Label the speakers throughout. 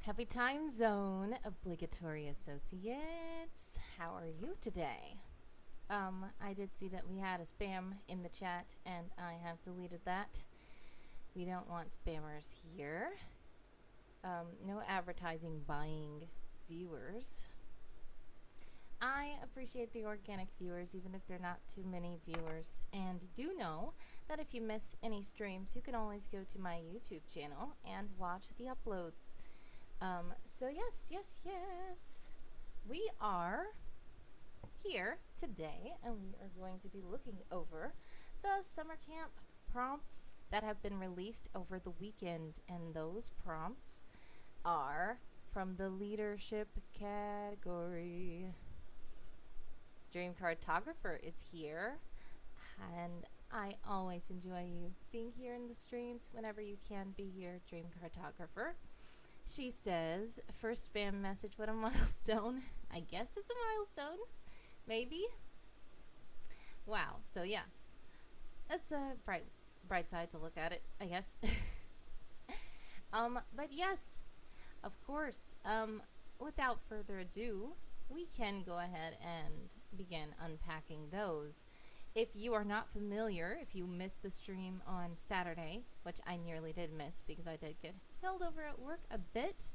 Speaker 1: Happy time zone, obligatory associates. How are you today? I did see that we had a spam in the chat and I have deleted that. We don't want spammers here. No advertising buying viewers. I appreciate the organic viewers, even if they're not too many viewers. And do know that if you miss any streams, you can always go to my YouTube channel and watch the uploads. So yes. We are here today and we are going to be looking over the summer camp prompts that have been released over the weekend. And those prompts are from the leadership category. Dream Cartographer is here, and I always enjoy you being here in the streams whenever you can be here, Dream Cartographer. She says, first spam message, what a milestone. I guess it's a milestone. Maybe. Wow, so yeah. That's a bright side to look at it, I guess. But yes, of course, without further ado, we can go ahead and begin unpacking those. If you are not familiar, if you missed the stream on Saturday, which I nearly did miss because I did get held over at work a bit,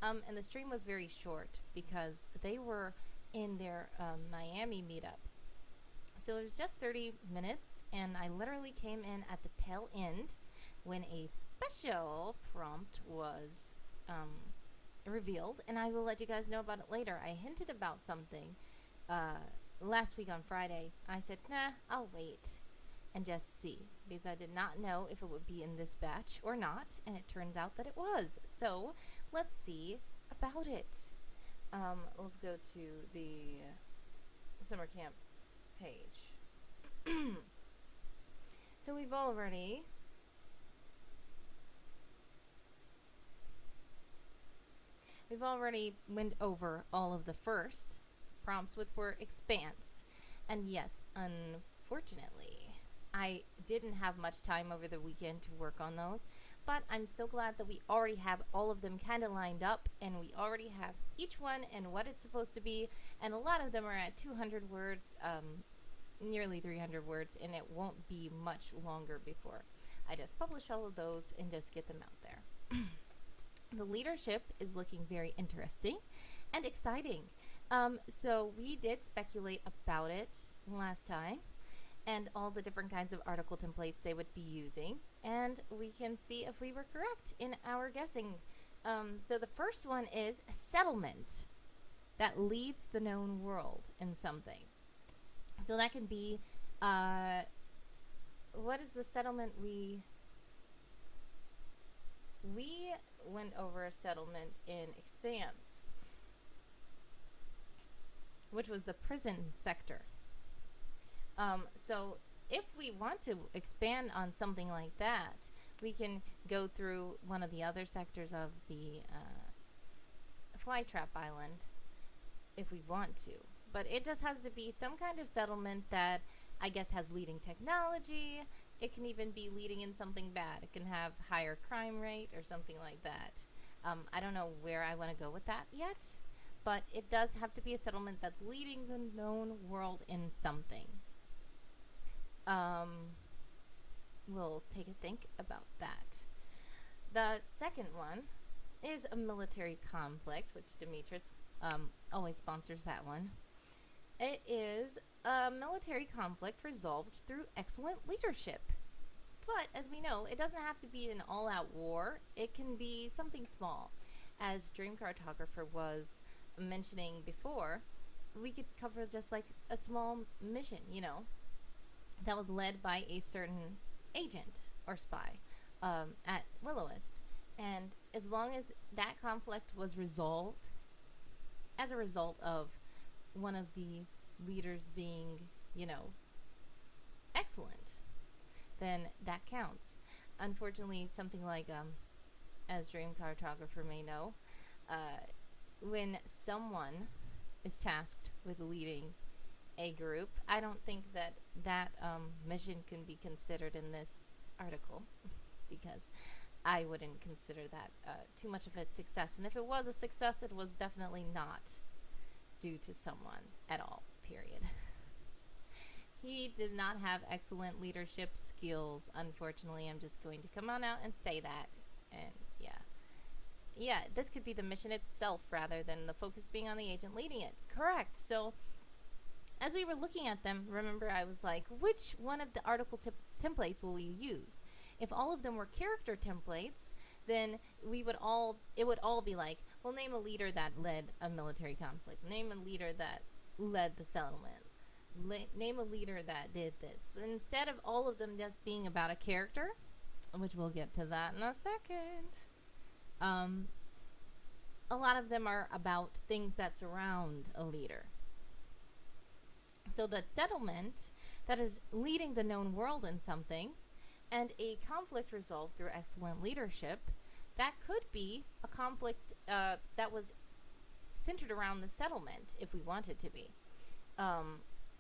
Speaker 1: and the stream was very short because they were in their Miami meetup. So it was just 30 minutes, and I literally came in at the tail end when a special prompt was revealed, and I will let you guys know about it later. I hinted about something last week on Friday. I said, nah, I'll wait and just see, because I did not know if it would be in this batch or not, and it turns out that it was. So let's see about it. Let's go to the summer camp page. So we've already went over all of the first prompts, which were expanse. And yes, unfortunately, I didn't have much time over the weekend to work on those, but I'm so glad that we already have all of them kind of lined up, and we already have each one and what it's supposed to be, and a lot of them are at 200 words, nearly 300 words, and it won't be much longer before I just publish all of those and just get them out there. The leadership is looking very interesting and exciting. So we did speculate about it last time and all the different kinds of article templates they would be using, and we can see if we were correct in our guessing. So the first one is settlement that leads the known world in something. So that can be, what is the settlement we went over? A settlement in Expanse, which was the prison sector. So if we want to expand on something like that, we can go through one of the other sectors of the Flytrap Island if we want to. But it just has to be some kind of settlement that I guess has leading technology. It can even be leading in something bad. It can have higher crime rate or something like that. I don't know where I want to go with that yet, but it does have to be a settlement that's leading the known world in something. We'll take a think about that. The second one is a military conflict, which Demetrius always sponsors that one. It is a military conflict resolved through excellent leadership. But as we know, it doesn't have to be an all-out war. It can be something small. As Dream Cartographer was mentioning before, we could cover just like a small mission, you know, that was led by a certain agent or spy at Will-O-Wisp. And as long as that conflict was resolved as a result of one of the leaders being, you know, excellent, then that counts. Unfortunately, something like, as Dream Cartographer may know, when someone is tasked with leading a group, I don't think that that mission can be considered in this article because I wouldn't consider that too much of a success. And if it was a success, it was definitely not due to someone at all, period. He did not have excellent leadership skills, unfortunately. I'm just going to come on out and say that. And yeah. Yeah, this could be the mission itself rather than the focus being on the agent leading it. Correct. So, as we were looking at them, remember I was like, which one of the article templates will we use? If all of them were character templates, then it would all be like, well, name a leader that led a military conflict. Name a leader that led the settlement. Name a leader that did this. Instead of all of them just being about a character, which we'll get to that in a second, a lot of them are about things that surround a leader. So the settlement that is leading the known world in something, and a conflict resolved through excellent leadership, that could be a conflict that was centered around the settlement if we want it to be.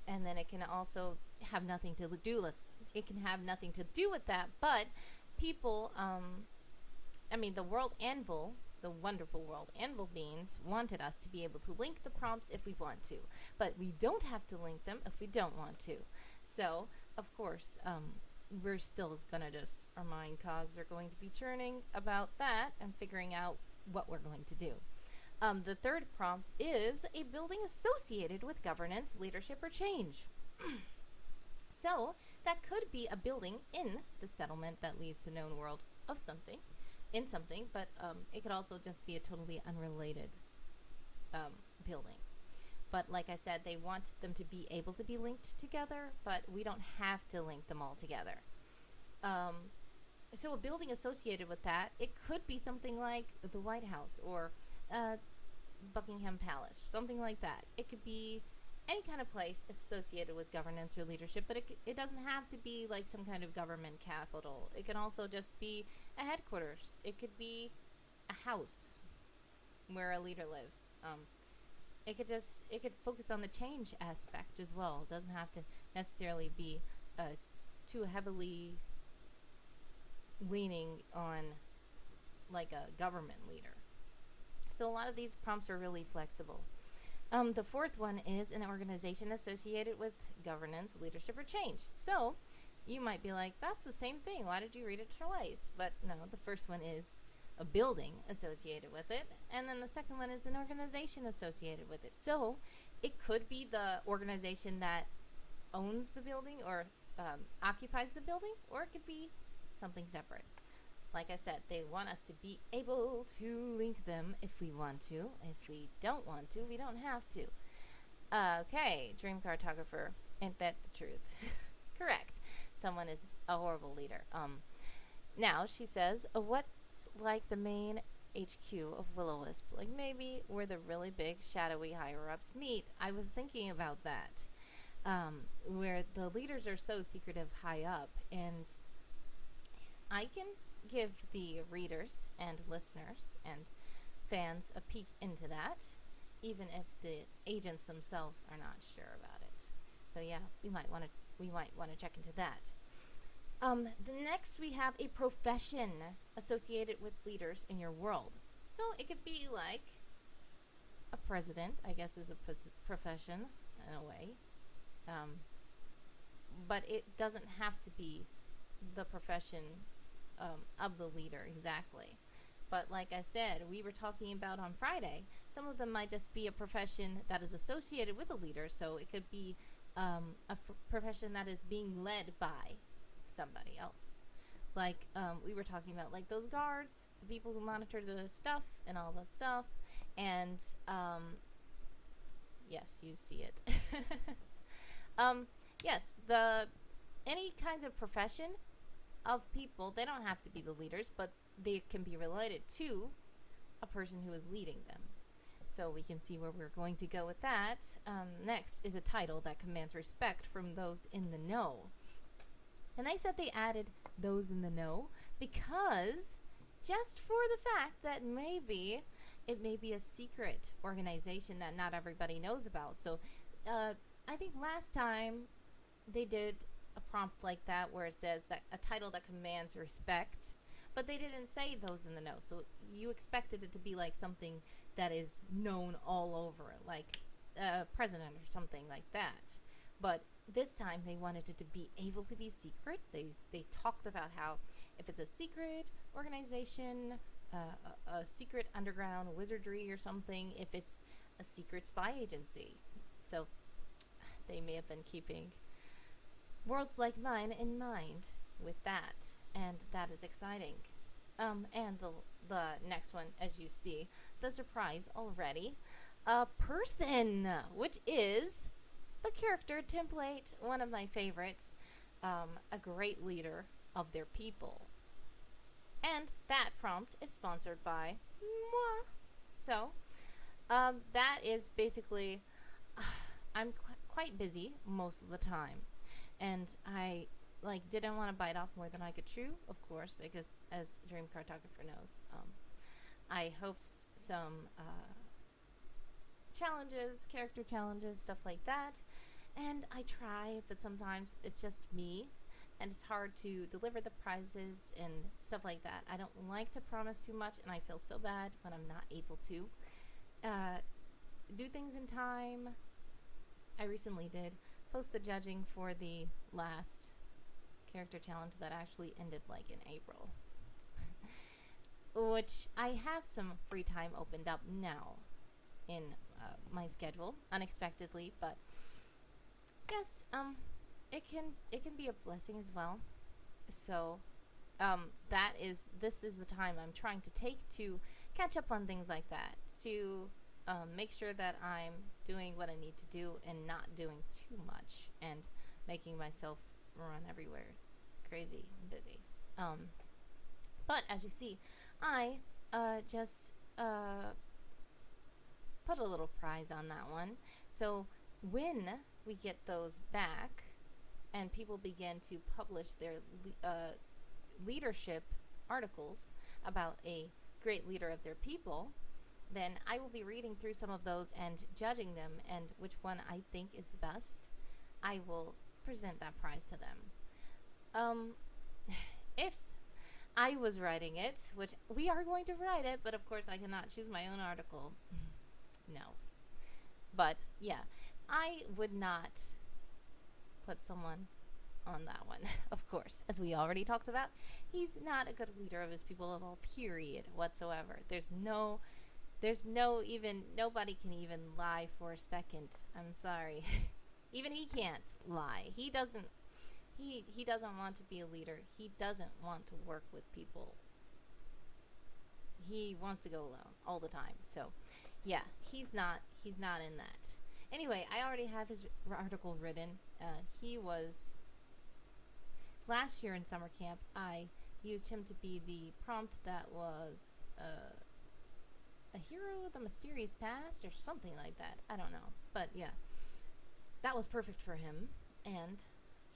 Speaker 1: And then it can also have nothing to do with that, but people, the World Anvil, the wonderful World Anvil beings, wanted us to be able to link the prompts if we want to, but we don't have to link them if we don't want to. So, of course, we're still gonna our mind cogs are going to be churning about that and figuring out what we're going to do. The third prompt is a building associated with governance, leadership, or change. So that could be a building in the settlement that leads to known world of something, but it could also just be a totally unrelated building. But like I said, they want them to be able to be linked together, but we don't have to link them all together. So a building associated with that, it could be something like the White House or Buckingham Palace, something like that. It could be any kind of place associated with governance or leadership, but it doesn't have to be like some kind of government capital. It can also just be a headquarters. It could be a house where a leader lives. It could focus on the change aspect as well. It doesn't have to necessarily be too heavily leaning on like a government leader. So a lot of these prompts are really flexible. The fourth one is an organization associated with governance, leadership, or change. So you might be like, that's the same thing. Why did you read it twice? But no, the first one is a building associated with it, and then the second one is an organization associated with it. So it could be the organization that owns the building or occupies the building, or it could be something separate. Like I said, they want us to be able to link them if we want to. If we don't want to, we don't have to. Okay, dream cartographer. Ain't that the truth? Correct. Someone is a horrible leader. Now, she says, what's like the main HQ of Will-O-Wisp? Like maybe where the really big, shadowy higher-ups meet. I was thinking about that. Where the leaders are so secretive high up. And I can give the readers and listeners and fans a peek into that, even if the agents themselves are not sure about it. So yeah, we might want to check into that. The next we have a profession associated with leaders in your world. So it could be like a president, I guess, is a profession in a way. But it doesn't have to be the profession of the leader exactly. But like I said, we were talking about on Friday, some of them might just be a profession that is associated with a leader. So it could be a profession that is being led by somebody else. Like we were talking about, like those guards, the people who monitor the stuff and all that stuff. And yes, you see it. Yes, any kind of profession of people, they don't have to be the leaders, but they can be related to a person who is leading them. So we can see where we're going to go with that. Next is a title that commands respect from those in the know. And I said they added those in the know because just for the fact that maybe it may be a secret organization that not everybody knows about. So I think last time they did a prompt like that where it says that a title that commands respect, but they didn't say those in the know. So you expected it to be like something that is known all over, like a president or something like that. But this time they wanted it to be able to be secret. They talked about how if it's a secret organization, a secret underground wizardry or something, if it's a secret spy agency. So they may have been keeping worlds like mine in mind with that, and that is exciting. And the next one, as you see, the surprise already, a person, which is the character template, one of my favorites, a great leader of their people. And that prompt is sponsored by moi. So, that is basically, I'm quite busy most of the time, and I didn't want to bite off more than I could chew, of course, because as Dream Cartographer knows, I host some challenges, character challenges, stuff like that, and I try, but sometimes it's just me, and it's hard to deliver the prizes and stuff like that. I don't like to promise too much, and I feel so bad when I'm not able to do things in time. I recently did post the judging for the last character challenge that actually ended in April, which I have some free time opened up now in my schedule unexpectedly, but yes, it can be a blessing as well. So this is the time I'm trying to take to catch up on things like that, to make sure that I'm doing what I need to do and not doing too much and making myself run everywhere crazy and busy. But as you see, I just put a little prize on that one. So when we get those back and people begin to publish their leadership articles about a great leader of their people, then I will be reading through some of those and judging them, and which one I think is the best, I will present that prize to them. If I was writing it, which we are going to write it, but of course I cannot choose my own article. No. But yeah, I would not put someone on that one. Of course, as we already talked about, he's not a good leader of his people at all, period, whatsoever. There's no even, nobody can even lie for a second. I'm sorry. Even he can't lie. He doesn't want to be a leader. He doesn't want to work with people. He wants to go alone all the time. So yeah, he's not in that. Anyway, I already have his article written. He was last year in summer camp. I used him to be the prompt that was a hero with a mysterious past or something like that. I don't know, but yeah, that was perfect for him, and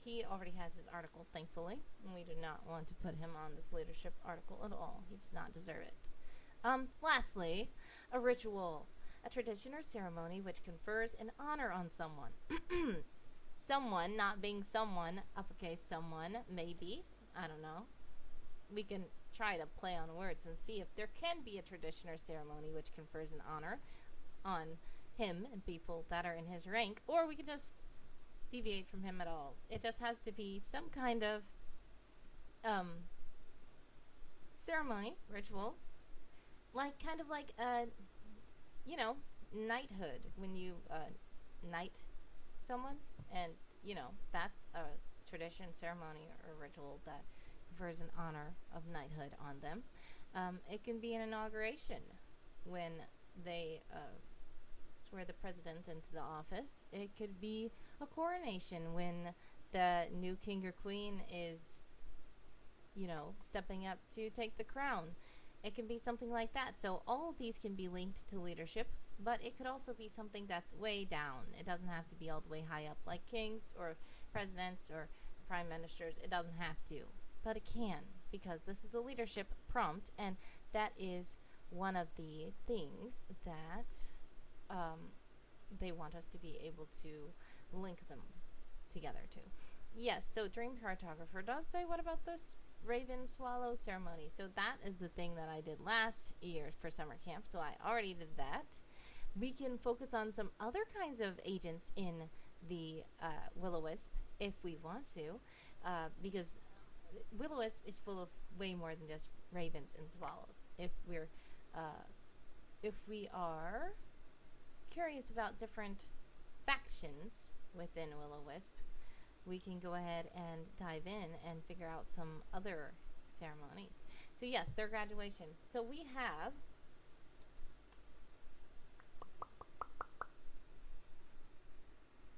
Speaker 1: he already has his article, thankfully. We do not want to put him on this leadership article at all. He does not deserve it. Lastly, a ritual, a tradition or ceremony which confers an honor on someone. Someone, not being someone, uppercase someone, maybe. I don't know. We can try to play on words and see if there can be a tradition or ceremony which confers an honor on him and people that are in his rank, or we can just deviate from him at all. It just has to be some kind of ceremony, ritual, kind of like a, knighthood, when you knight someone, and that's a tradition, ceremony, or ritual that confers an honor of knighthood on them. It can be an inauguration when they swear the president into the office. It could be a coronation when the new king or queen is, stepping up to take the crown. It can be something like that. So all of these can be linked to leadership, but it could also be something that's way down. It doesn't have to be all the way high up like kings or presidents or prime ministers. It doesn't have to, but it can, because this is the leadership prompt, and that is one of the things that they want us to be able to link them together to. Yes, so Dream Cartographer does say, what about this Raven Swallow ceremony. So that is the thing that I did last year for summer camp. So I already did that. We can focus on some other kinds of agents in the Will-O-Wisp if we want to, because Will-O-Wisp is full of way more than just ravens and swallows. If we are curious about different factions within Will-O-Wisp, we can go ahead and dive in and figure out some other ceremonies. So yes, their graduation. So we have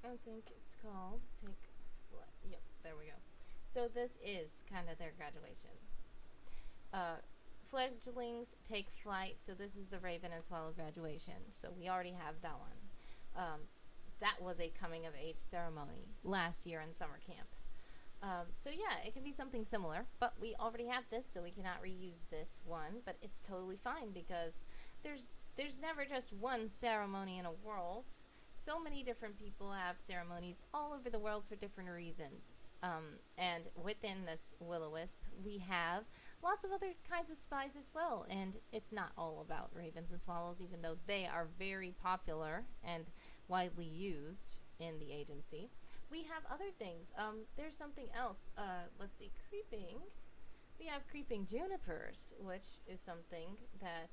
Speaker 1: I think it's called Take Flight. Yep, there we go. So this is kind of their graduation. Fledglings take flight. So this is the Raven and Swallow graduation. So we already have that one. That was a coming of age ceremony last year in summer camp. So yeah, it can be something similar, but we already have this, so we cannot reuse this one. But it's totally fine because there's never just one ceremony in a world. So many different people have ceremonies all over the world for different reasons. And within this Will-O-Wisp, we have lots of other kinds of spies as well. And it's not all about ravens and swallows, even though they are very popular and widely used in the agency. We have other things. There's something else. Let's see, creeping. We have creeping junipers, which is something that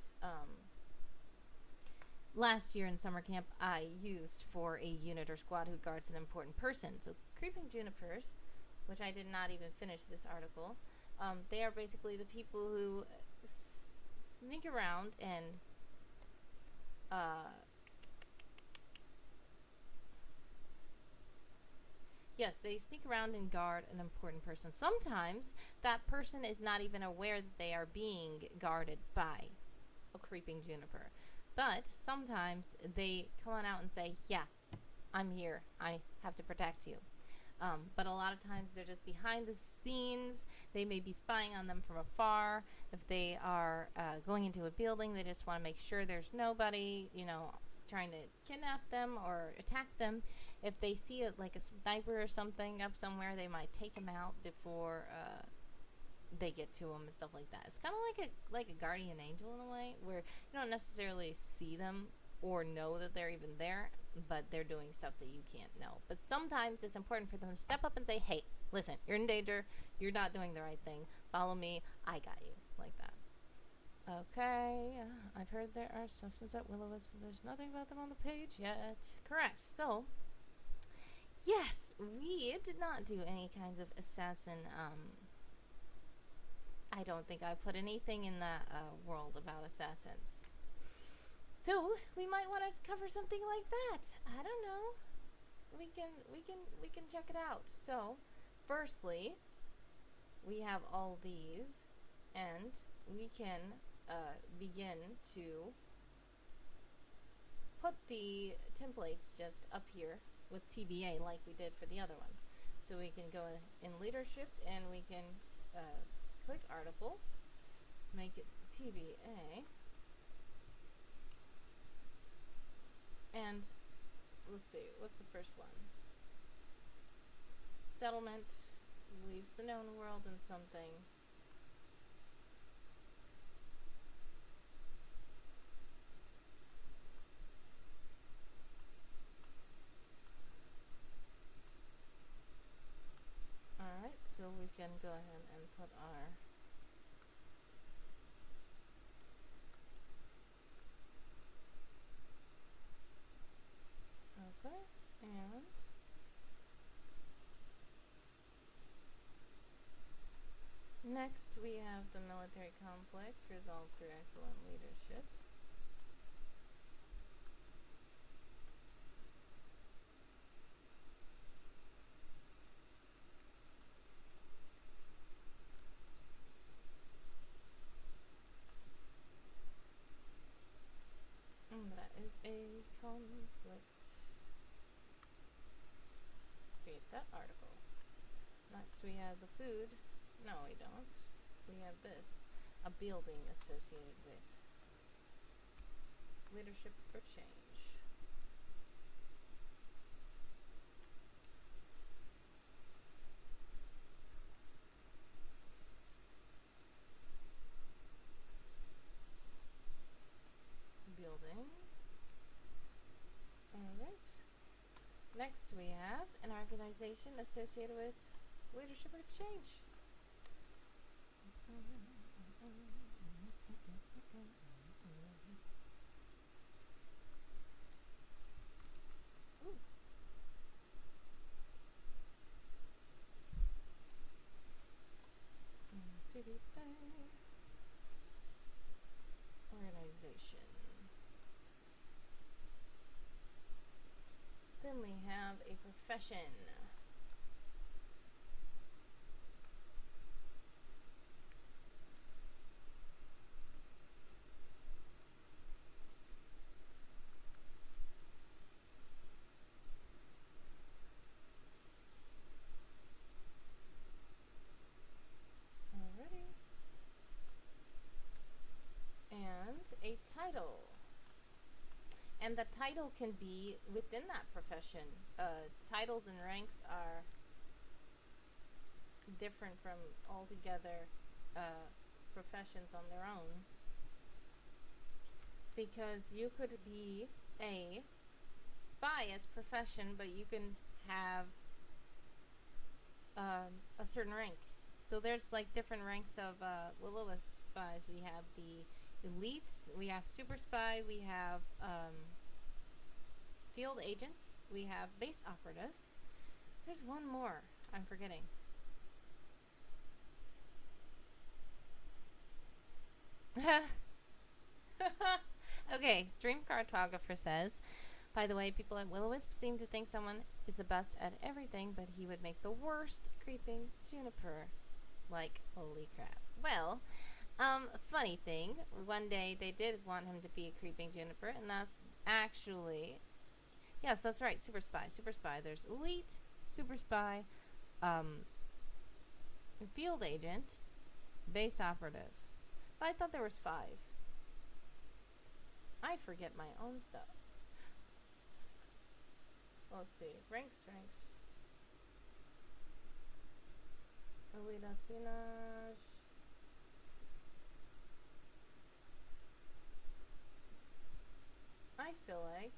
Speaker 1: last year in summer camp I used for a unit or squad who guards an important person. So creeping junipers, which I did not even finish this article, they are basically the people who sneak around and yes, they sneak around and guard an important person. Sometimes that person is not even aware that they are being guarded by a creeping juniper. But sometimes they come on out and say, yeah, I'm here. I have to protect you. But a lot of times they're just behind the scenes. They may be spying on them from afar. If they are going into a building, they just want to make sure there's nobody, trying to kidnap them or attack them. If they see like a sniper or something up somewhere, they might take them out before they get to them and stuff like that. It's kind of like a guardian angel in a way, where you don't necessarily see them or know that they're even there, but they're doing stuff that you can't know. But sometimes it's important for them to step up and say, hey, listen, you're in danger, you're not doing the right thing, follow me, I got you, like that. Okay, I've heard there are assassins at Will-O-Wisp, but there's nothing about them on the page yet. Correct. So yes, we did not do any kinds of assassin I don't think I put anything in the world about assassins. So we might want to cover something like that. I don't know. We can check it out. So, firstly, we have all these, and we can begin to put the templates just up here with TBA like we did for the other one. So we can go in leadership and we can click article, make it TBA, and let's see, what's the first one? Settlement leaves the known world in something. Alright, so we can go ahead and put our okay, and next we have the military conflict resolved through excellent leadership. That is a conflict. Create that article. Next we have the food. No, we don't. We have this. A building associated with leadership for change. Alright. Next we have an organization associated with leadership or change. Ooh. Organization. Then we have a profession. Alrighty. And a title. And the title can be within that profession. Titles and ranks are different from altogether professions on their own. Because you could be a spy as profession, but you can have a certain rank. So there's like different ranks of Will-O-Wisp spies. We have the elites, we have super spy, we have field agents, we have base operatives. There's one more I'm forgetting. Okay, Dream Cartographer says, by the way, people at Will-O-Wisp seem to think someone is the best at everything, but he would make the worst creeping juniper. Like, holy crap. Well, funny thing, one day they did want him to be a creeping juniper, and that's actually, yes, that's right, super spy, super spy. There's elite, super spy, field agent, base operative. But I thought there was 5. I forget my own stuff. Let's see, ranks. Elite espionage. I feel like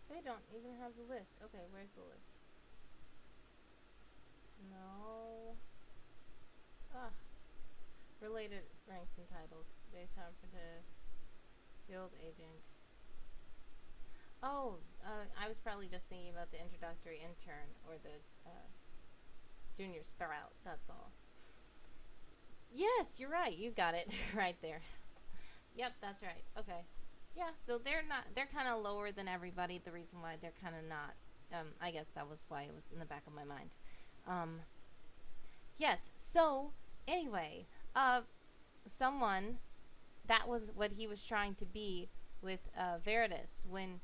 Speaker 1: they don't even have the list. Okay, where's the list? No. Ah. Related ranks and titles. Base operative. Field agent. Oh, I was probably just thinking about the introductory intern or the junior sprout. That's all. Yes, you're right. You got it right there. Yep, that's right. Okay. Yeah, so they're kind of lower than everybody. The reason why they're kind of not, I guess that was why it was in the back of my mind. Yes, so anyway, someone, that was what he was trying to be with Veritas when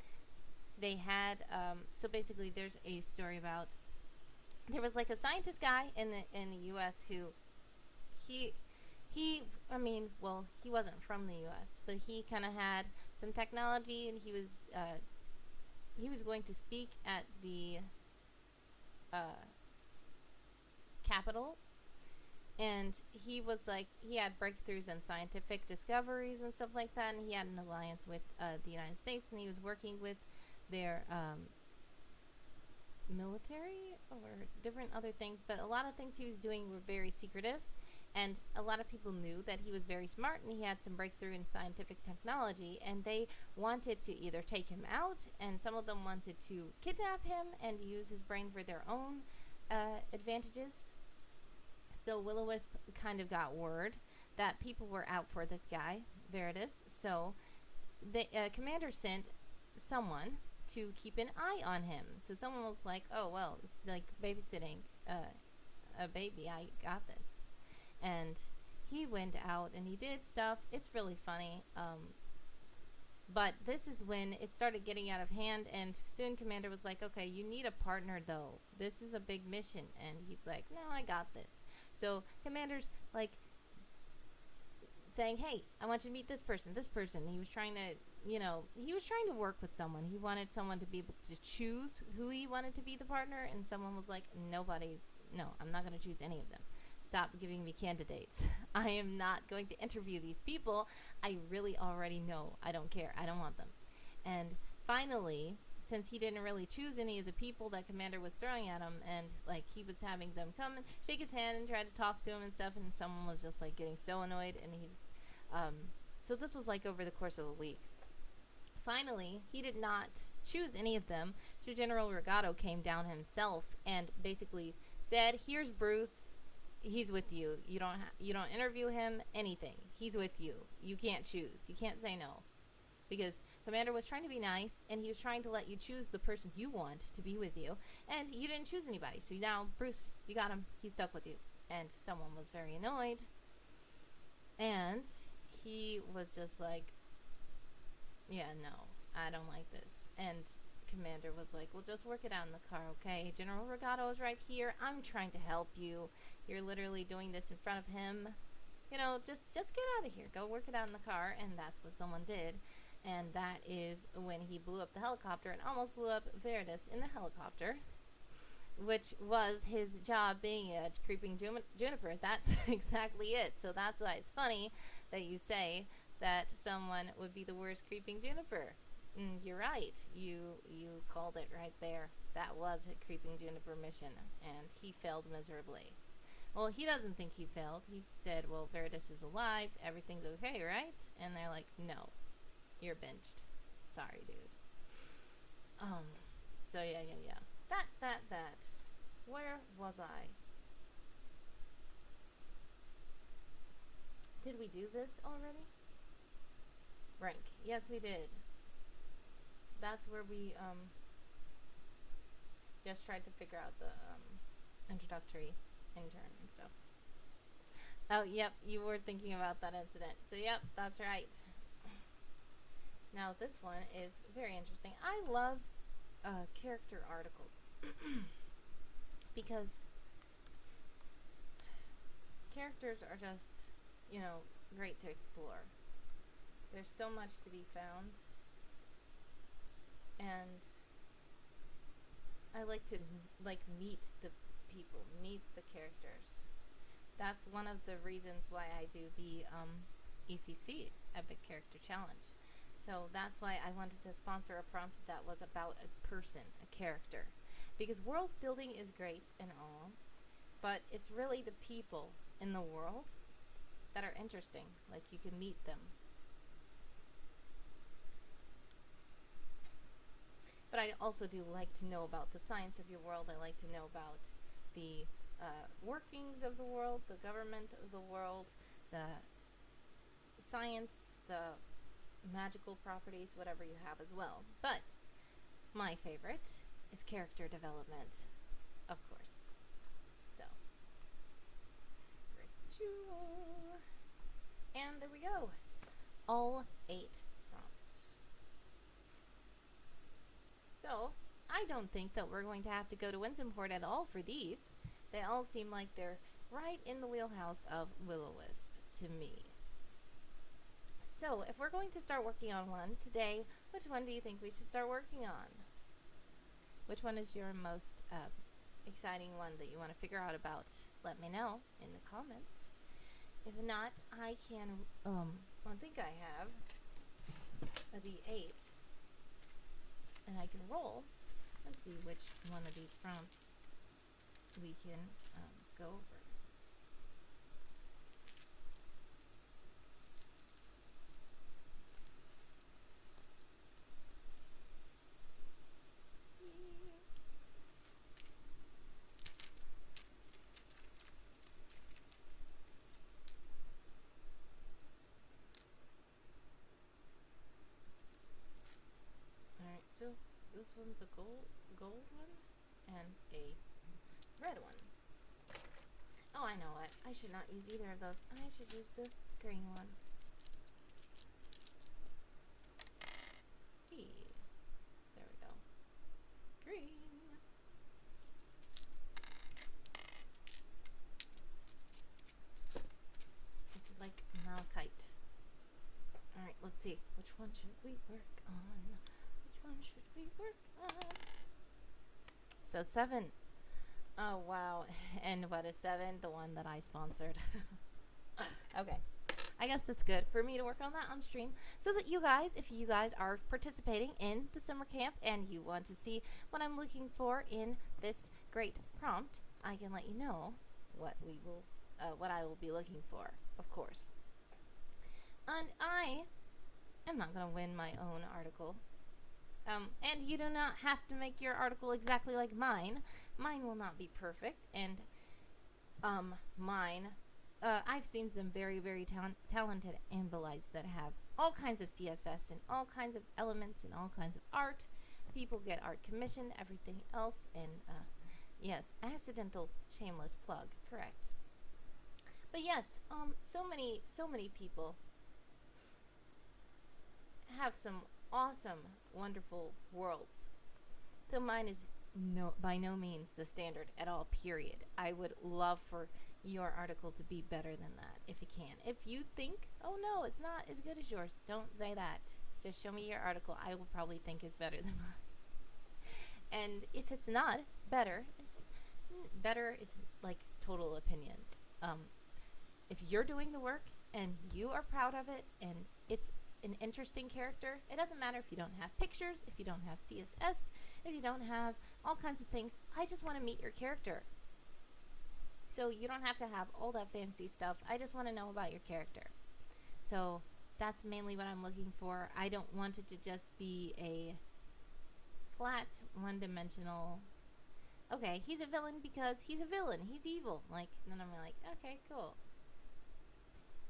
Speaker 1: they had, so basically there's a story about, there was like a scientist guy in the US who, I mean, well, he wasn't from the US, but he kind of had some technology, and he was going to speak at the Capitol, and he was like, he had breakthroughs in scientific discoveries and stuff like that, and he had an alliance with the United States, and he was working with their military or different other things, but a lot of things he was doing were very secretive, and a lot of people knew that he was very smart and he had some breakthrough in scientific technology, and they wanted to either take him out, and some of them wanted to kidnap him and use his brain for their own advantages. So Will-O-Wisp kind of got word that people were out for this guy, Veritas, so the commander sent someone to keep an eye on him. So someone was like, oh, well, it's like babysitting a baby, I got this. And he went out and he did stuff. It's really funny. But this is when it started getting out of hand, and soon Commander was like, okay, you need a partner though. This is a big mission. And he's like, no, I got this. So Commander's like saying, hey, I want you to meet this person. He was trying to, he was trying to work with someone. He wanted someone to be able to choose who he wanted to be the partner, and someone was like, no, I'm not going to choose any of them. stop giving me candidates. I am not going to interview these people. I really already know. I don't care. I don't want them. And finally, since he didn't really choose any of the people that Commander was throwing at him, and like he was having them come and shake his hand and try to talk to him and stuff, and someone was just like getting so annoyed, and he so this was like over the course of a week. Finally, he did not choose any of them, so General Regato came down himself and basically said, "Here's Bruce. He's with you. You don't interview him, anything. He's with you. You can't choose. You can't say no." Because Commander was trying to be nice, and he was trying to let you choose the person you want to be with you, and you didn't choose anybody. So now, Bruce, you got him. He's stuck with you. And someone was very annoyed, and he was just like, "Yeah, no, I don't like this." And Commander was like, "Well, just work it out in the car, okay? General Regato is right here. I'm trying to help you. You're literally doing this in front of him. You know, just get out of here. Go work it out in the car." And that's what someone did. And that is when he blew up the helicopter and almost blew up Veritas in the helicopter, which was his job being a creeping juniper. That's exactly it. So that's why it's funny that you say that someone would be the worst creeping juniper. You're right. You called it right there. That was a creeping juniper mission, and he failed miserably. Well, he doesn't think he failed. He said, "Well, Veritas is alive. Everything's okay, right?" And they're like, "No, you're benched. Sorry, dude." So yeah. That. Where was I? Did we do this already? Rank. Yes, we did. That's where we, just tried to figure out the, introductory intern and stuff. Oh, yep, you were thinking about that incident. So, yep, that's right. Now, this one is very interesting. I love character articles because characters are just, great to explore. There's so much to be found, and I like to meet the people, meet the characters. That's one of the reasons why I do the ECC, Epic Character Challenge. So that's why I wanted to sponsor a prompt that was about a person, a character. Because world building is great and all, but it's really the people in the world that are interesting. Like, you can meet them. But I also do like to know about the science of your world. I like to know about the workings of the world, the government of the world, the science, the magical properties, whatever you have as well. But my favorite is character development, of course. So, and there we go. All 8 prompts. So, I don't think that we're going to have to go to Winsenport at all for these. They all seem like they're right in the wheelhouse of Will-O-Wisp to me. So, if we're going to start working on one today, which one do you think we should start working on? Which one is your most exciting one that you want to figure out about? Let me know in the comments. If not, I can, I think I have a D8, and I can roll and see which one of these prompts we can go over. Alright, so this one's a gold one and a red one. Oh, I know what. I should not use either of those. I should use the green one. There we go. Green. This is like malachite. Alright, let's see. Which one should we work on? Which one should we work on? So 7. Oh, wow. And what is 7? The one that I sponsored. Okay. I guess that's good for me to work on that on stream so that you guys, if you guys are participating in the summer camp and you want to see what I'm looking for in this great prompt, I can let you know what I will be looking for, of course. And I am not going to win my own article. And you do not have to make your article exactly like mine. Mine will not be perfect, and mine. I've seen some very, very talented Ambalites that have all kinds of CSS and all kinds of elements and all kinds of art. People get art commissioned, everything else, and yes, accidental shameless plug, correct. But yes, so many people have some awesome, wonderful worlds. So mine is by no means the standard at all, period. I would love for your article to be better than that if you can. If you think, oh no, it's not as good as yours, don't say that. Just show me your article. I will probably think is better than mine. And if it's not better is like total opinion. If you're doing the work and you are proud of it and it's an interesting character, it doesn't matter if you don't have pictures, if you don't have CSS, if you don't have all kinds of things. I just want to meet your character. So you don't have to have all that fancy stuff. I just want to know about your character. So that's mainly what I'm looking for. I don't want it to just be a flat, one-dimensional, okay, he's a villain because he's a villain. He's evil. Like, then I'm like, okay, cool.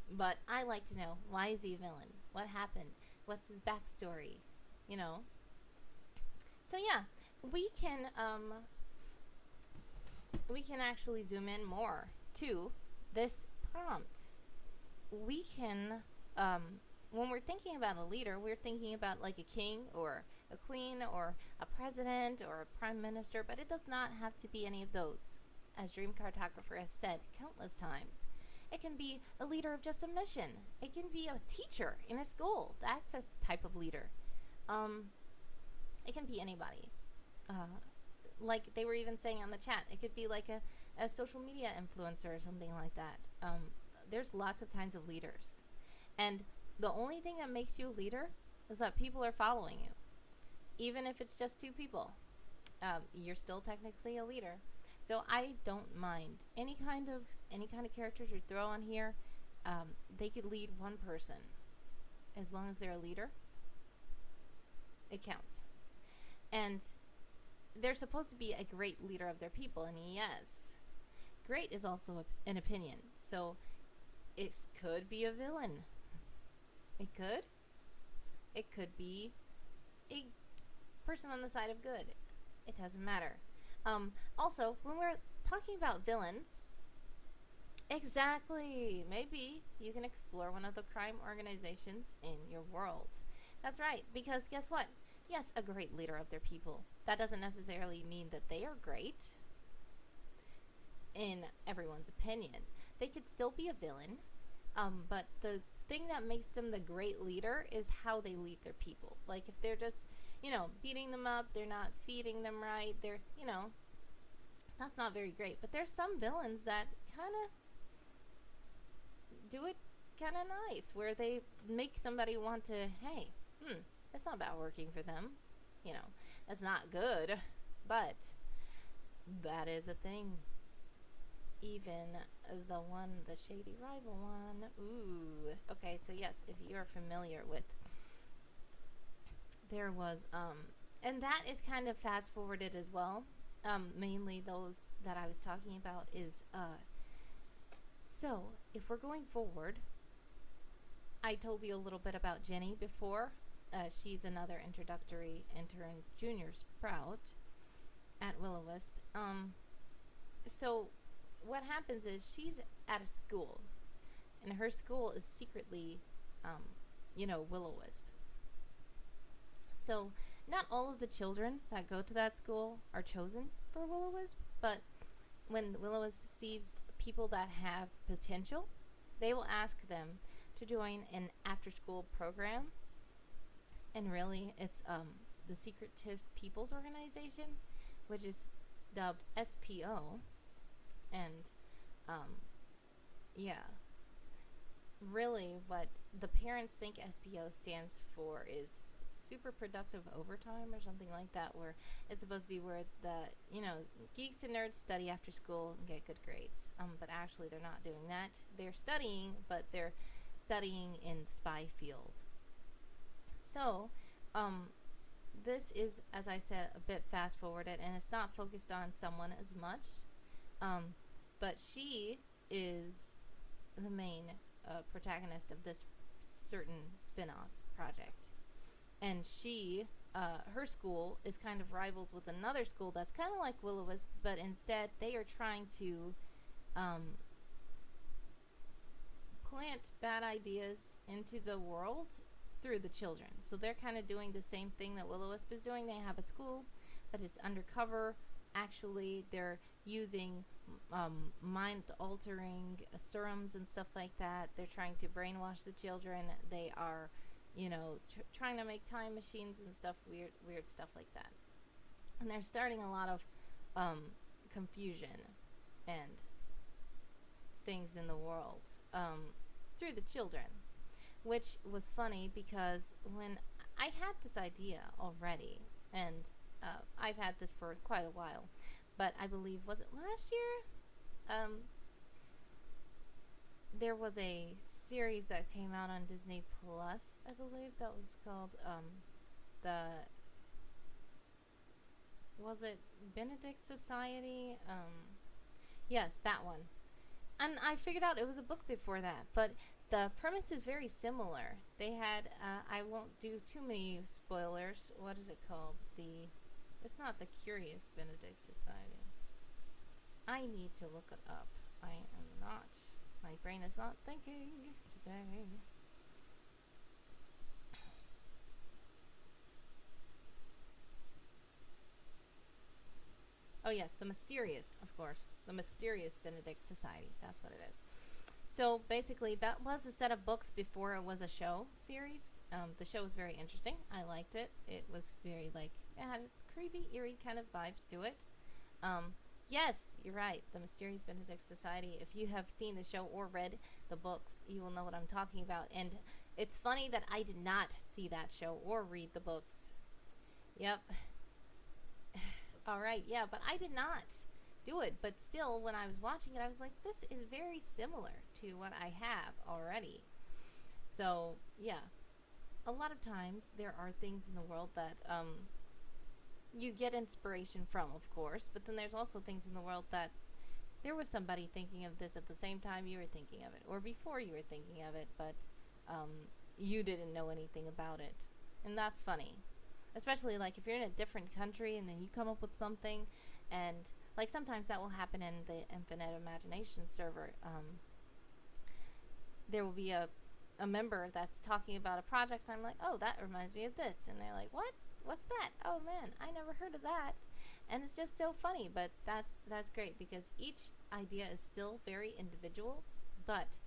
Speaker 1: But I like to know, why is he a villain? What happened? What's his backstory? You know? So yeah, we can actually zoom in more to this prompt. We can, when we're thinking about a leader, we're thinking about like a king or a queen or a president or a prime minister, but it does not have to be any of those. As Dream Cartographer has said countless times, it can be a leader of just a mission. It can be a teacher in a school. That's a type of leader. It can be anybody. Like they were even saying on the chat, it could be like a social media influencer or something like that. There's lots of kinds of leaders. And the only thing that makes you a leader is that people are following you. Even if it's just 2 people, you're still technically a leader. So I don't mind any kind of characters you throw on here. They could lead one person. As long as they're a leader, it counts. And they're supposed to be a great leader of their people, and yes, great is also an opinion. So it could be a villain. It could be a person on the side of good. It doesn't matter. Also, when we're talking about villains, exactly, maybe you can explore one of the crime organizations in your world. That's right, because guess what? Yes, a great leader of their people. That doesn't necessarily mean that they are great in everyone's opinion. They could still be a villain, but the thing that makes them the great leader is how they lead their people. Like if they're just, beating them up, they're not feeding them right, they're, that's not very great. But there's some villains that kind of do it kind of nice, where they make somebody want to, hey, that's not bad working for them. That's not good, but that is a thing. Even the shady rival one. Ooh. Okay, so yes, if you're familiar with, there was, and that is kind of fast forwarded as well. Mainly those that I was talking about is, so if we're going forward, I told you a little bit about Jenny before. She's another introductory intern junior sprout at Will-O-Wisp. So what happens is she's at a school, and her school is secretly, Will-O-Wisp. So not all of the children that go to that school are chosen for Will-O-Wisp, but when Will-O-Wisp sees people that have potential, they will ask them to join an after-school program. And really, it's the Secretive People's Organization, which is dubbed SPO, and yeah, really what the parents think SPO stands for is super productive overtime or something like that, where it's supposed to be where the geeks and nerds study after school and get good grades, but actually they're not doing that. They're studying, but they're studying in the spy field. So this is, as I said, a bit fast forwarded, and it's not focused on someone as much, but she is the main protagonist of this certain spin-off project. And she, her school is kind of rivals with another school that's kind of like Will-O-Wisp, but instead they are trying to plant bad ideas into the world through the children. So they're kind of doing the same thing that Will-O-Wisp is doing. They have a school, but it's undercover. Actually, they're using mind-altering serums and stuff like that. They're trying to brainwash the children. They are, trying to make time machines and stuff, weird stuff like that. And they're starting a lot of confusion and things in the world through the children, which was funny because when I had this idea already, and I've had this for quite a while, but I believe, was it last year? There was a series that came out on Disney Plus, I believe, that was called was it Benedict Society? Yes, that one. And I figured out it was a book before that, but the premise is very similar. They had, I won't do too many spoilers. What is it called? It's not the Curious Benedict Society. I need to look it up. My brain is not thinking today. Oh yes, the Mysterious, of course. The Mysterious Benedict Society. That's what it is. So basically, that was a set of books before it was a show series. The show was very interesting. I liked it. It was very, it had creepy, eerie kind of vibes to it. Yes, you're right. The Mysterious Benedict Society. If you have seen the show or read the books, you will know what I'm talking about. And it's funny that I did not see that show or read the books. Yep. All right, yeah, but I did not do it. But still, when I was watching it, I was like, this is very similar to what I have already. So, yeah. A lot of times, there are things in the world that you get inspiration from, of course, but then there's also things in the world that there was somebody thinking of this at the same time you were thinking of it, or before you were thinking of it, but you didn't know anything about it. And that's funny. Especially, if you're in a different country and then you come up with something, and, sometimes that will happen in the Infinite Imagination server. There will be a member that's talking about a project, and I'm like, oh, that reminds me of this. And they're like, what? What's that? Oh, man, I never heard of that. And it's just so funny, but that's great because each idea is still very individual, but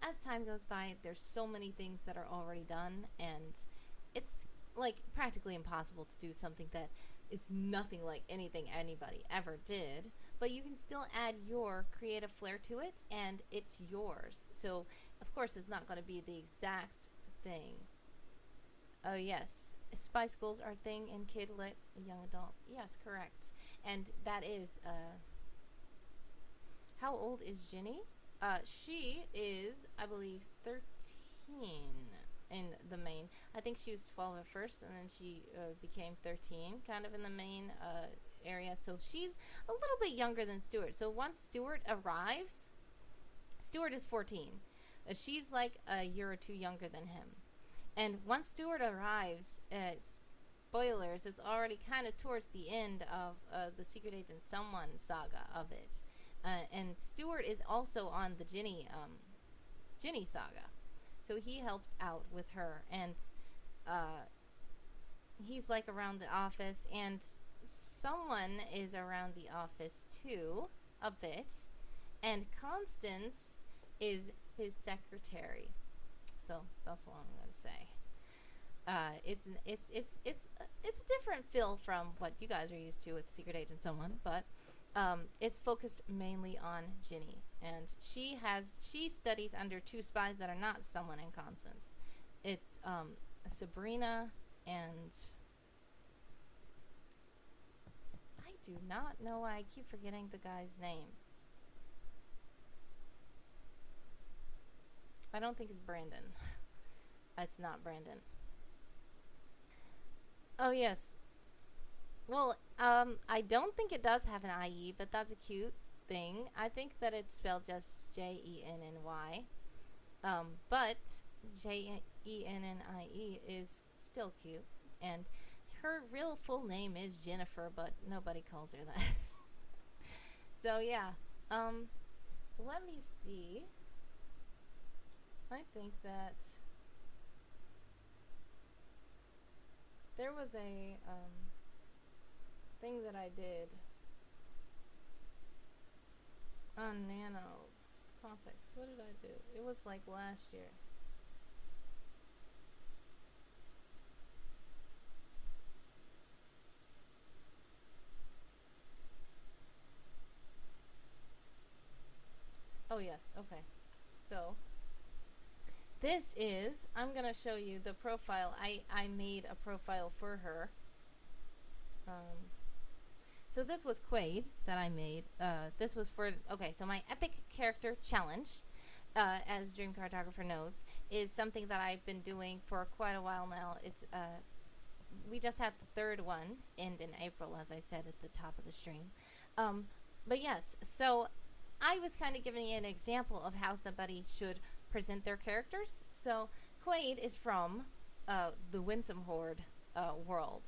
Speaker 1: as time goes by, there's so many things that are already done, and it's practically impossible to do something that is nothing like anything anybody ever did, but you can still add your creative flair to it, and it's yours. So, of course, it's not going to be the exact thing. Oh, yes. Spy schools are a thing in kid lit young adult. Yes, correct. And that is, how old is Ginny? She is, I believe, 13 in the main. I think she was 12 at first, and then she became 13, kind of in the main area. So she's a little bit younger than Stuart. So once Stuart arrives, Stuart is 14. She's a year or two younger than him. And once Stuart arrives, spoilers, it's already kind of towards the end of the Secret Agent Someone saga of it. And Stuart is also on the Ginny saga. So he helps out with her, and he's around the office, and someone is around the office too, a bit, and Constance is his secretary. So that's all I'm gonna say. It's a different feel from what you guys are used to with Secret Agent Someone, but It's focused mainly on Ginny, and she studies under two spies that are not someone in Constance. It's Sabrina and I do not know why I keep forgetting the guy's name. I don't think it's Brandon. It's not Brandon. Oh yes. Well, I don't think it does have an IE, but that's a cute thing. I think that it's spelled just Jenny. But Jennie is still cute, and her real full name is Jennifer, but nobody calls her that. So yeah, um, let me see. I think that there was a thing that I did on nano topics. What did I do? It was like last year. Oh yes, okay. So this is, I'm gonna show you the profile. I made a profile for her. Um, so this was Quaid that I made. This was for, okay, so my epic character challenge, as Dream Cartographer knows, is something that I've been doing for quite a while now. It's we just had the third one end in April, as I said at the top of the stream. Um, but yes, so I was kind of giving you an example of how somebody should present their characters. So Quaid is from the Winsome Horde world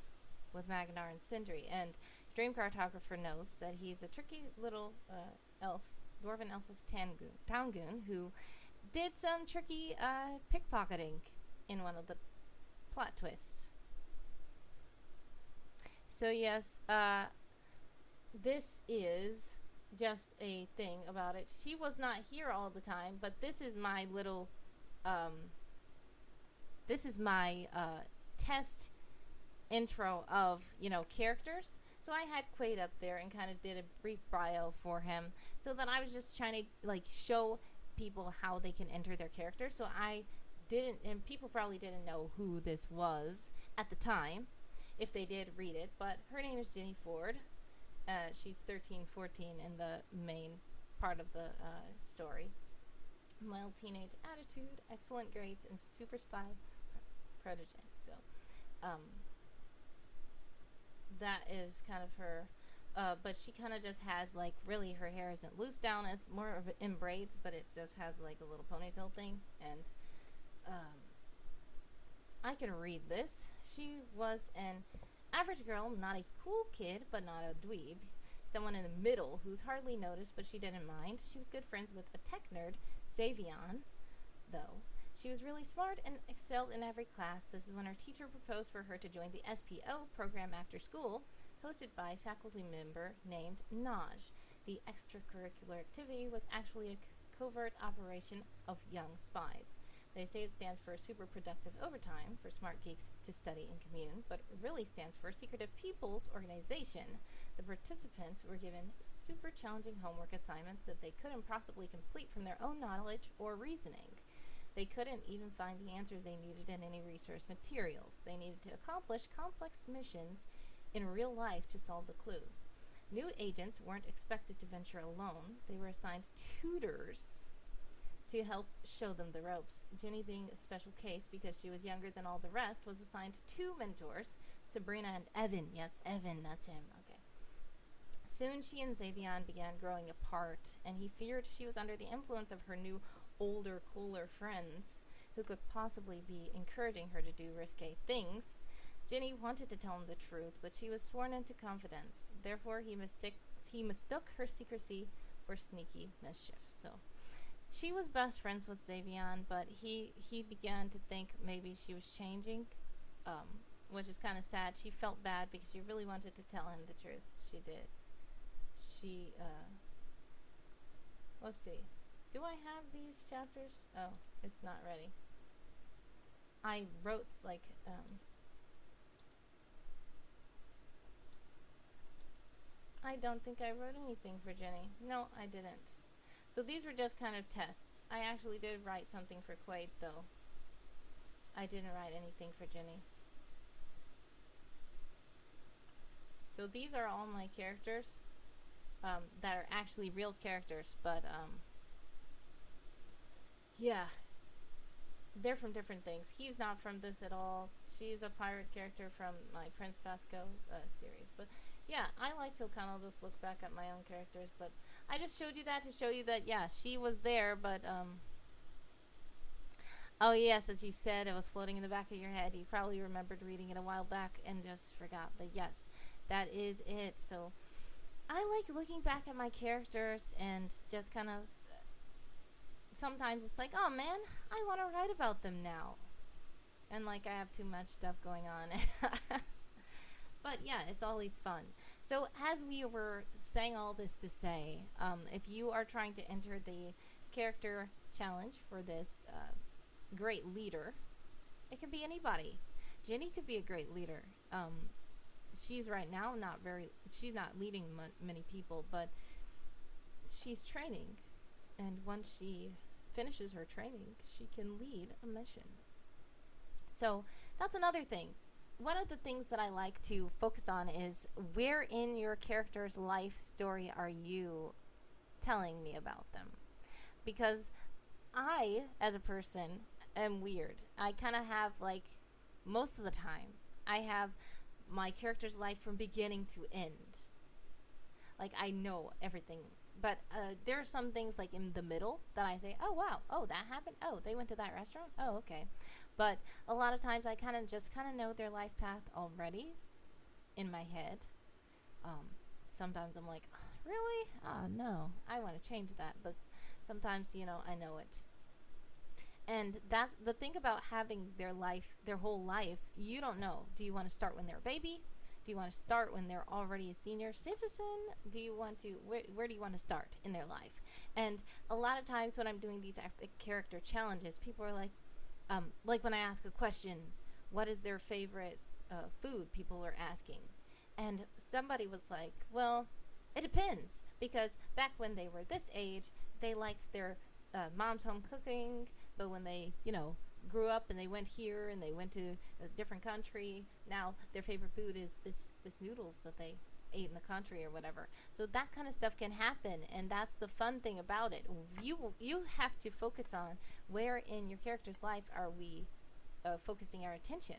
Speaker 1: with Magnar and Sindri, and Dream Cartographer knows that he's a tricky little elf, dwarven elf of Tangoon, who did some tricky pickpocketing in one of the plot twists. So yes, this is just a thing about it. She was not here all the time, but this is my little, this is my test intro of, you know, characters. So I had Quaid up there and kind of did a brief bio for him, so that I was just trying to like show people how they can enter their character. So I didn't, and people probably didn't know who this was at the time, if they did read it, but her name is Ginny Ford. She's 13, 14 in the main part of the story. Mild teenage attitude, excellent grades, and super spy protege. So, that is kind of her. But she kind of just has like, really, her hair isn't loose down, it's more of in braids, but it just has like a little ponytail thing. And I can read this. She was an average girl, not a cool kid, but not a dweeb. Someone in the middle who's hardly noticed, but she didn't mind. She was good friends with a tech nerd, Xavion, though. She was really smart and excelled in every class. This is when her teacher proposed for her to join the SPO program after school, hosted by a faculty member named Naj. The extracurricular activity was actually a covert operation of young spies. They say it stands for super productive overtime for smart geeks to study and commune, but it really stands for Secretive People's Organization. The participants were given super challenging homework assignments that they couldn't possibly complete from their own knowledge or reasoning. They couldn't even find the answers they needed in any resource materials. They needed to accomplish complex missions in real life to solve the clues. New agents weren't expected to venture alone. They were assigned tutors to help show them the ropes. Ginny, being a special case because she was younger than all the rest, was assigned two mentors, Sabrina and Evan. Yes, Evan, that's him. Okay. Soon she and Xavion began growing apart, and he feared she was under the influence of her new, older, cooler friends, who could possibly be encouraging her to do risque things. Ginny wanted to tell him the truth, but she was sworn into confidence. Therefore, he mistook her secrecy for sneaky mischief. So, she was best friends with Xavion, but he began to think maybe she was changing, which is kind of sad. She felt bad because she really wanted to tell him the truth. She did. She, let's see. Do I have these chapters? Oh, it's not ready. I wrote, I don't think I wrote anything for Jenny. No, I didn't. So these were just kind of tests. I actually did write something for Quaid, though. I didn't write anything for Jenny. So these are all my characters that are actually real characters, but yeah, they're from different things. He's not from this at all. She's a pirate character from my Prince Pasco series. But yeah, I like to kind of just look back at my own characters. But I just showed you that to show you that, yeah, she was there, but oh yes, as you said, it was floating in the back of your head. You probably remembered reading it a while back and just forgot. But yes, that is it. So I like looking back at my characters and just kind of sometimes it's like, oh man, I want to write about them now. And like I have too much stuff going on. But yeah, it's always fun. So as we were saying all this to say, if you are trying to enter the character challenge for this great leader, it can be anybody. Jenny could be a great leader. She's right now she's not leading many people, but she's training. And once she finishes her training, she can lead a mission. So that's another thing. One of the things that I like to focus on is where in your character's life story are you telling me about them? Because I, as a person, am weird. I kind of have, like, most of the time, I have my character's life from beginning to end. Like, I know everything. But there are some things, like, in the middle that I say, oh, wow, oh, that happened? Oh, they went to that restaurant? Oh, okay. But a lot of times I kind of know their life path already in my head. Sometimes I'm like, oh, really? Oh, no, I want to change that. But sometimes, I know it. And that's the thing about having their whole life, you don't know. Do you want to start when they're a baby? Do you want to start when they're already a senior citizen? Do you want to, where do you want to start in their life? And a lot of times when I'm doing these character challenges, people are like when I ask a question, what is their favorite food? People are asking. And somebody was like, well, it depends. Because back when they were this age, they liked their mom's home cooking. But when they, grew up and they went here and they went to a different country, now their favorite food is this noodles that they ate in the country or whatever. So that kind of stuff can happen, and that's the fun thing about it. You have to focus on where in your character's life are we focusing our attention.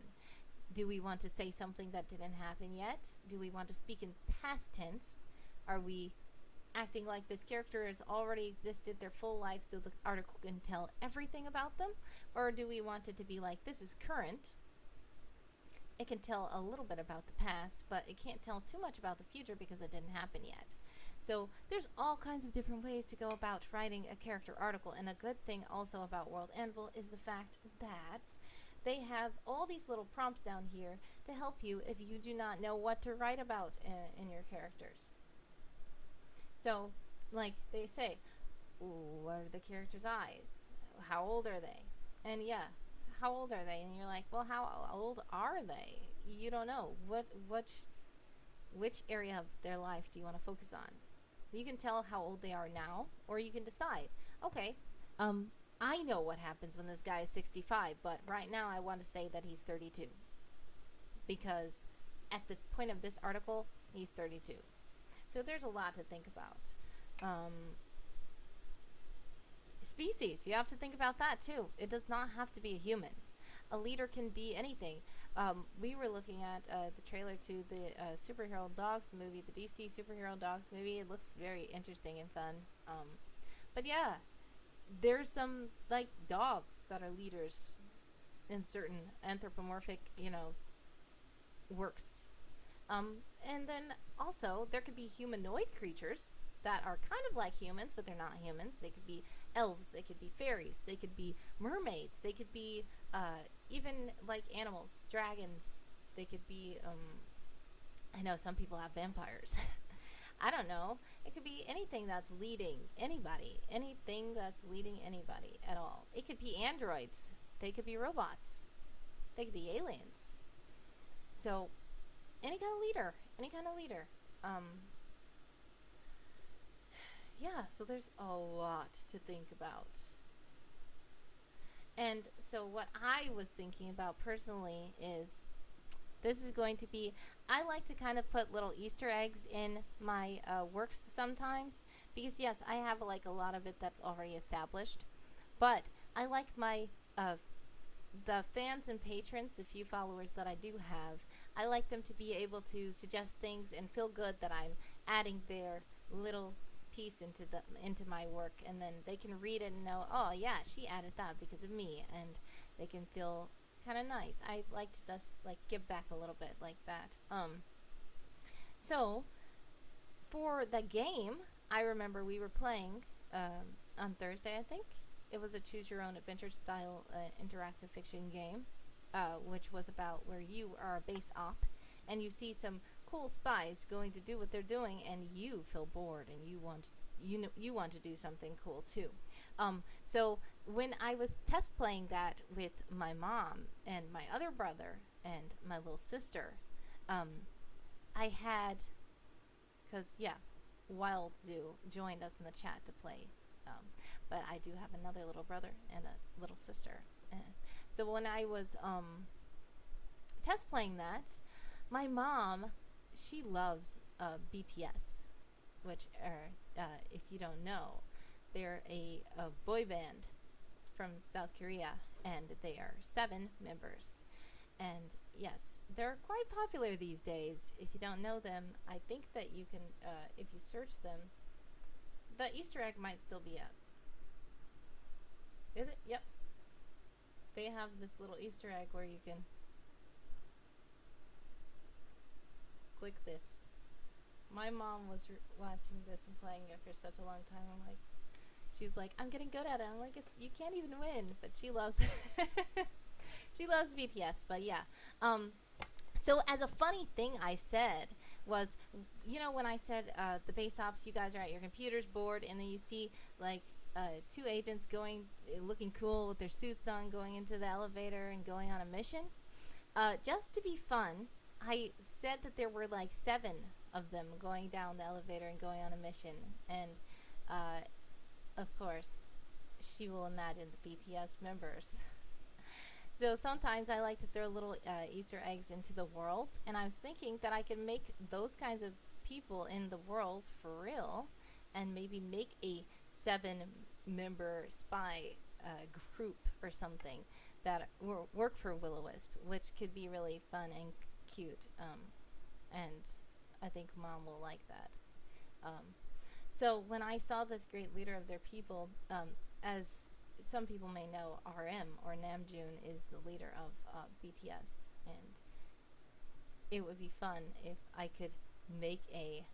Speaker 1: Do we want to say something that didn't happen yet? Do we want to speak in past tense? Are we acting like this character has already existed their full life so the article can tell everything about them? Or do we want it to be like, this is current, it can tell a little bit about the past, but it can't tell too much about the future because it didn't happen yet? So there's all kinds of different ways to go about writing a character article. And a good thing also about World Anvil is the fact that they have all these little prompts down here to help you if you do not know what to write about in your characters. So, like they say, what are the character's eyes? How old are they? And yeah, how old are they? And you're like, well, how old are they? You don't know. Which area of their life do you want to focus on? You can tell how old they are now, or you can decide, okay, I know what happens when this guy is 65, but right now I want to say that he's 32. Because at the point of this article, he's 32. So there's a lot to think about. Species, you have to think about that too. It does not have to be a human. A leader can be anything. We were looking at the trailer to the superhero dogs movie, the DC superhero dogs movie. It looks very interesting and fun. But yeah, there's some like dogs that are leaders in certain anthropomorphic, works. And then also there could be humanoid creatures that are kind of like humans, but they're not humans. They could be elves, they could be fairies, they could be mermaids, they could be even like animals, dragons, they could be, I know some people have vampires. I don't know. It could be anything that's leading anybody, anything that's leading anybody at all. It could be androids, they could be robots, they could be aliens. So any kind of leader. yeah, so there's a lot to think about. And so, what I was thinking about personally is this is going to be, I like to kind of put little Easter eggs in my works sometimes because, yes, I have like a lot of it that's already established, but I like my uh, the fans and patrons, the few followers that I do have, I like them to be able to suggest things and feel good that I'm adding their little piece into my work, and then they can read it and know, oh yeah, she added that because of me, and they can feel kind of nice. I like to just like give back a little bit like that. So for the game, I remember we were playing on Thursday, I think. It was a choose your own adventure style interactive fiction game, which was about where you are a base op and you see some cool spies going to do what they're doing, and you feel bored and you want to do something cool too. So when I was test playing that with my mom and my other brother and my little sister, um, I had, because yeah, Wild Zoo joined us in the chat to play. But I do have another little brother and a little sister. And so when I was test playing that, my mom, she loves BTS, which are, if you don't know, they're a boy band from South Korea, and they are 7 members. And yes, they're quite popular these days. If you don't know them, I think that you can, if you search them, the Easter egg might still be up. Is it? Yep. They have this little Easter egg where you can click this. My mom was watching this and playing it for such a long time. I'm like, she's like, I'm getting good at it. I'm like, it's, you can't even win, but she loves she loves BTS. But yeah, so as a funny thing I said was, you know, when I said the base ops, you guys are at your computers bored, and then you see like 2 agents going, looking cool with their suits on, going into the elevator and going on a mission. Just to be fun, I said that there were like 7 of them going down the elevator and going on a mission, and of course, she will imagine the BTS members. So sometimes I like to throw little Easter eggs into the world, and I was thinking that I could make those kinds of people in the world for real, and maybe make a 7-member spy group or something that work for Will-O-Wisp, which could be really fun and cute, and I think Mom will like that. So when I saw this great leader of their people, as some people may know, RM or Namjoon is the leader of BTS, and it would be fun if I could make a,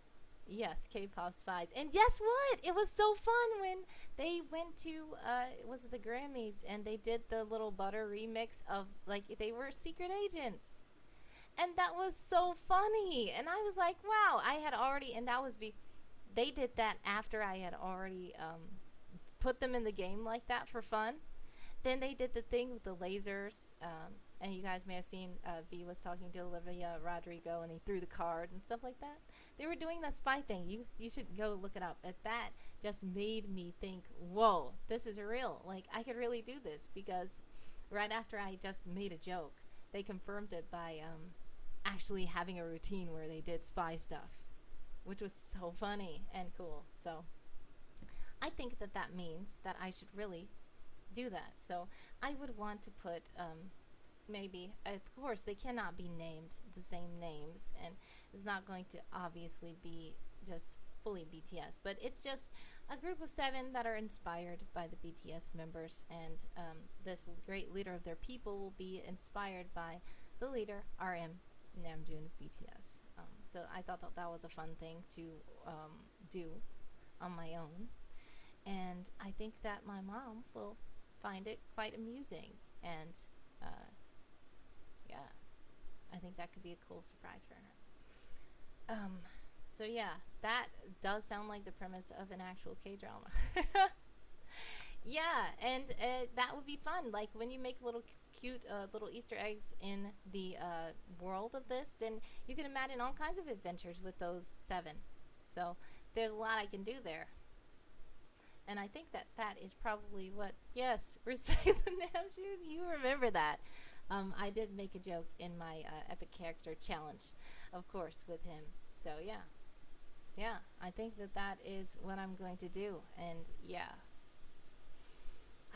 Speaker 1: yes, K-pop spies. And guess what? It was so fun when they went to was it the Grammys, and they did the little Butter remix of, like, they were secret agents. And that was so funny. And I was like, wow, I had already, and that was they did that after I had already put them in the game like that for fun. Then they did the thing with the lasers, and you guys may have seen V was talking to Olivia Rodrigo, and he threw the card and stuff like that. They were doing that spy thing. You should go look it up. But that just made me think, whoa, this is real. Like, I could really do this, because right after I just made a joke, they confirmed it by actually having a routine where they did spy stuff, which was so funny and cool. So I think that that means that I should really do that. So I would want to put maybe, of course, they cannot be named the same names, and it's not going to obviously be just fully BTS, but it's just a group of 7 that are inspired by the BTS members, and this great leader of their people will be inspired by the leader, RM Namjoon of BTS. So I thought that was a fun thing to do on my own, and I think that my mom will find it quite amusing, and yeah, I think that could be a cool surprise for her. So yeah, that does sound like the premise of an actual K-drama. Yeah, and that would be fun. Like, when you make little cute little Easter eggs in the world of this, then you can imagine all kinds of adventures with those 7. So there's a lot I can do there. And I think that that is probably what, yes, respect the Namjoon. You remember that. I did make a joke in my epic character challenge, of course, with him. So yeah, yeah, I think that that is what I'm going to do. And yeah,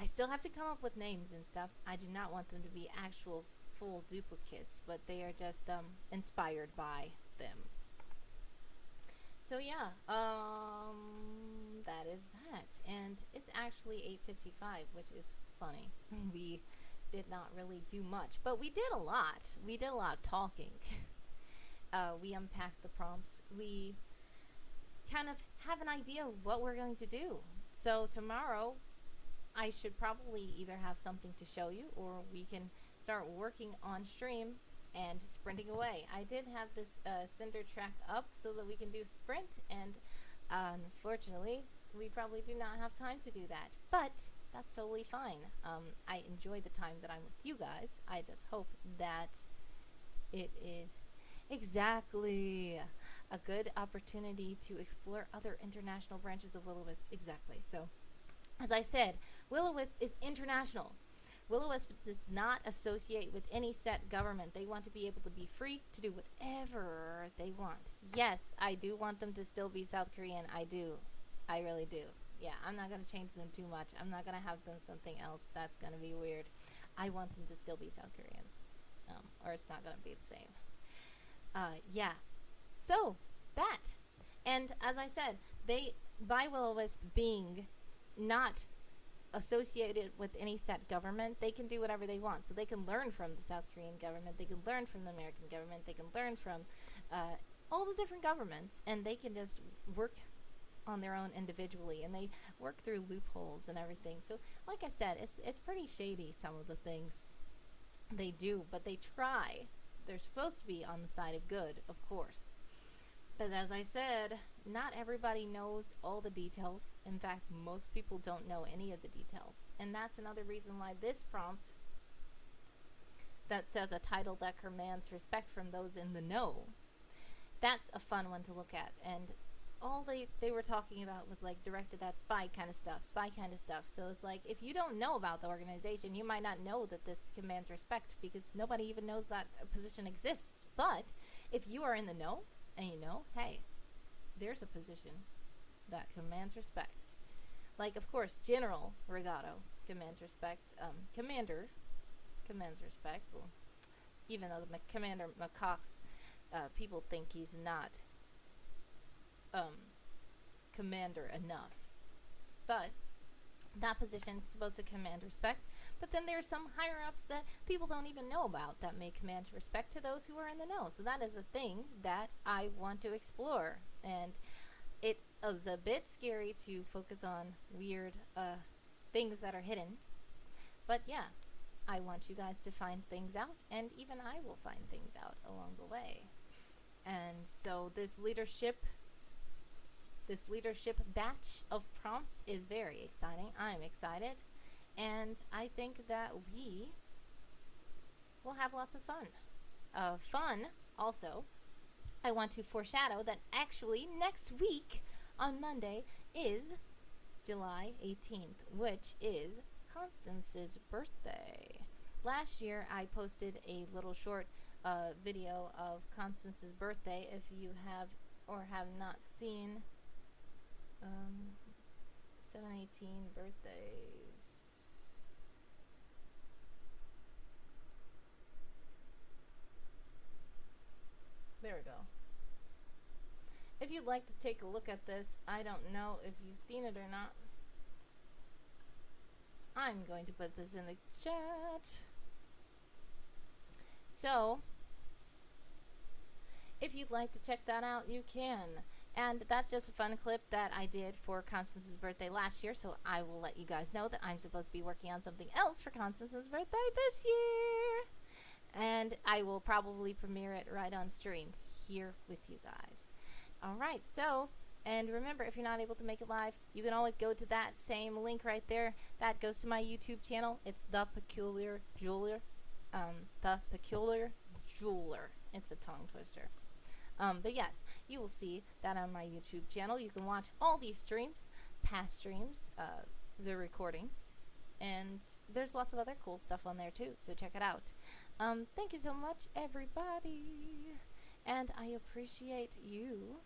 Speaker 1: I still have to come up with names and stuff. I do not want them to be actual full duplicates, but they are just inspired by them. So yeah, that is that, and it's actually 8:55, which is funny. We did not really do much, but we did a lot. We did a lot of talking. We unpacked the prompts. We kind of have an idea of what we're going to do. So tomorrow, I should probably either have something to show you, or we can start working on stream and sprinting away. I did have this Cinder track up so that we can do sprint, and unfortunately, we probably do not have time to do that. But that's totally fine. I enjoy the time that I'm with you guys. I just hope that it is exactly a good opportunity to explore other international branches of Will-O-Wisp. Exactly. So, as I said, Will-O-Wisp is international. Will-O-Wisp does not associate with any set government. They want to be able to be free to do whatever they want. Yes, I do want them to still be South Korean. I do. I really do. Yeah, I'm not going to change them too much. I'm not going to have them something else. That's going to be weird. I want them to still be South Korean. Or it's not going to be the same. Yeah. So, that. And as I said, they, by Will-O-Wisp being not associated with any set government, they can do whatever they want. So they can learn from the South Korean government, they can learn from the American government, they can learn from all the different governments, and they can just work on their own individually, and they work through loopholes and everything. So like I said, it's pretty shady, some of the things they do, but they try. They're supposed to be on the side of good, of course. But as I said, not everybody knows all the details. In fact, most people don't know any of the details. And that's another reason why this prompt that says a title that commands respect from those in the know, that's a fun one to look at. And all they were talking about was like directed at spy kind of stuff. So it's like, if you don't know about the organization, you might not know that this commands respect, because nobody even knows that a position exists. But if you are in the know, and you know, hey, there's a position that commands respect. Like, of course, General Regato commands respect. Commander commands respect. Well, even though Commander McCox, people think he's not commander enough. But that position is supposed to command respect. But then there's some higher-ups that people don't even know about that may command respect to those who are in the know. So that is a thing that I want to explore. And it is a bit scary to focus on weird things that are hidden. But yeah, I want you guys to find things out, and even I will find things out along the way. And so this leadership batch of prompts is very exciting. I'm excited. And I think that we will have lots of fun. Also, I want to foreshadow that actually next week on Monday is July 18th, which is Constance's birthday. Last year I posted a little short video of Constance's birthday. If you have or have not seen 718 birthdays. There we go. If you'd like to take a look at this, I don't know if you've seen it or not. I'm going to put this in the chat. So, if you'd like to check that out, you can. And that's just a fun clip that I did for Constance's birthday last year, so I will let you guys know that I'm supposed to be working on something else for Constance's birthday this year. And I will probably premiere it right on stream here with you guys. Alright, so, and remember, if you're not able to make it live, you can always go to that same link right there. That goes to my YouTube channel. It's The Peculiar Jeweler. The Peculiar Jeweler. It's a tongue twister. But yes, you will see that on my YouTube channel. You can watch all these streams past streams, the recordings, and there's lots of other cool stuff on there too, so check it out. Thank you so much, everybody, and I appreciate you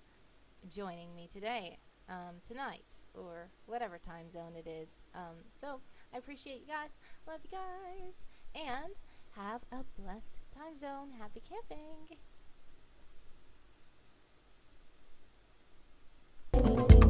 Speaker 1: joining me today, tonight, or whatever time zone it is. So I appreciate you guys, love you guys, and have a blessed time zone. Happy camping! Thank you.